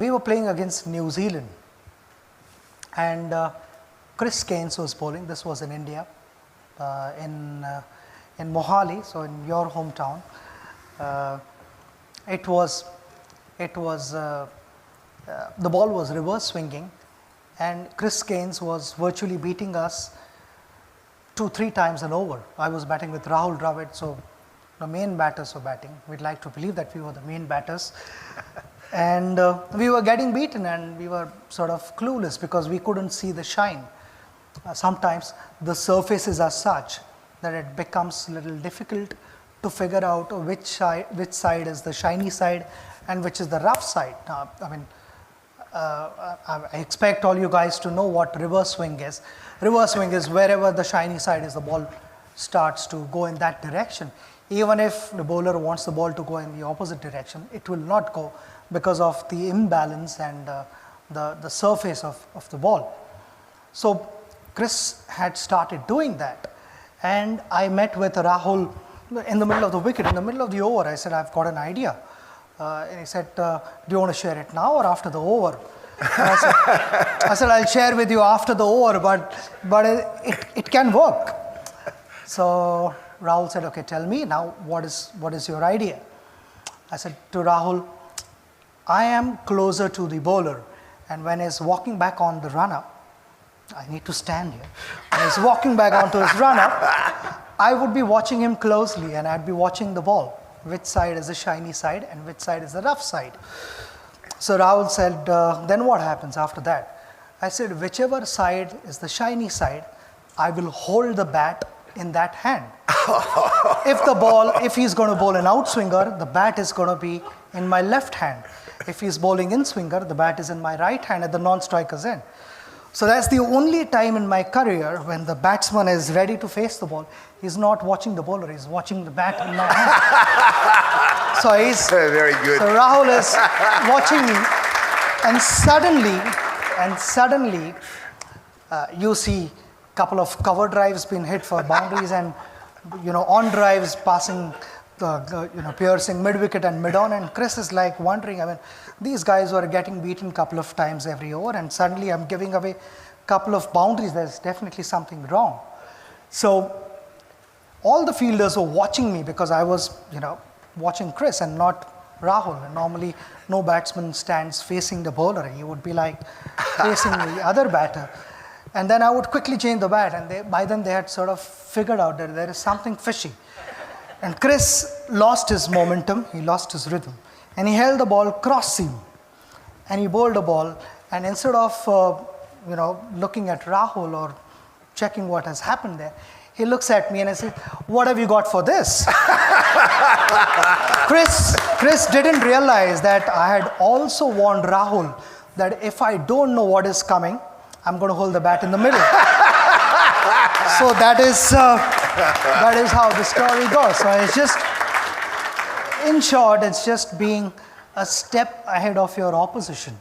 We were playing against New Zealand, and Chris Cairns was bowling. This was in India, in Mohali, so in your hometown. It was the ball was reverse swinging, and Chris Cairns was virtually beating us 2-3 times an over. I was batting with Rahul Dravid, so the main batters were batting. We'd like to believe that we were the main batters. And we were getting beaten, and we were sort of clueless because we couldn't see the shine. Sometimes the surfaces are such that it becomes a little difficult to figure out which side is the shiny side and which is the rough side. I expect all you guys to know what reverse swing is. Reverse swing is wherever the shiny side is, the ball starts to go in that direction. Even if the bowler wants the ball to go in the opposite direction, it will not go because of the imbalance and the surface of the ball. So Chris had started doing that, and I met with Rahul in the middle of the wicket, in the middle of the over. I said, I've got an idea. And he said, do you want to share it now or after the over? I said, I'll share with you after the over, but it can work. So Rahul said, okay, tell me now, what is your idea? I said to Rahul, I am closer to the bowler, and when he's walking back on the run-up, I need to stand here. When he's walking back onto his run-up, I would be watching him closely, and I'd be watching the ball. Which side is the shiny side and which side is the rough side? So Rahul said, then what happens after that? I said, whichever side is the shiny side, I will hold the bat in that hand. If he's going to bowl an outswinger, the bat is going to be in my left hand. If he's bowling in swinger, the bat is in my right hand at the non-striker's end. So that's the only time in my career when the batsman is ready to face the ball. He's not watching the bowler, he's watching the bat in my hand. So he's very good. So Rahul is watching me, and suddenly you see a couple of cover drives being hit for boundaries, and on drives passing piercing mid-wicket and mid-on, and Chris is like wondering, these guys were getting beaten a couple of times every over, and suddenly I'm giving away a couple of boundaries. There's definitely something wrong. So all the fielders were watching me because I was, watching Chris and not Rahul. And normally no batsman stands facing the bowler. He would be like facing the other batter. And then I would quickly change the bat, and by then they had sort of figured out that there is something fishy. And Chris lost his momentum, he lost his rhythm, and he held the ball cross seam, and he bowled the ball, and instead of looking at Rahul or checking what has happened there, he looks at me and I said, what have you got for this? Chris didn't realize that I had also warned Rahul that if I don't know what is coming, I'm going to hold the bat in the middle. So that is how the story goes. So it's just, in short, it's just being a step ahead of your opposition.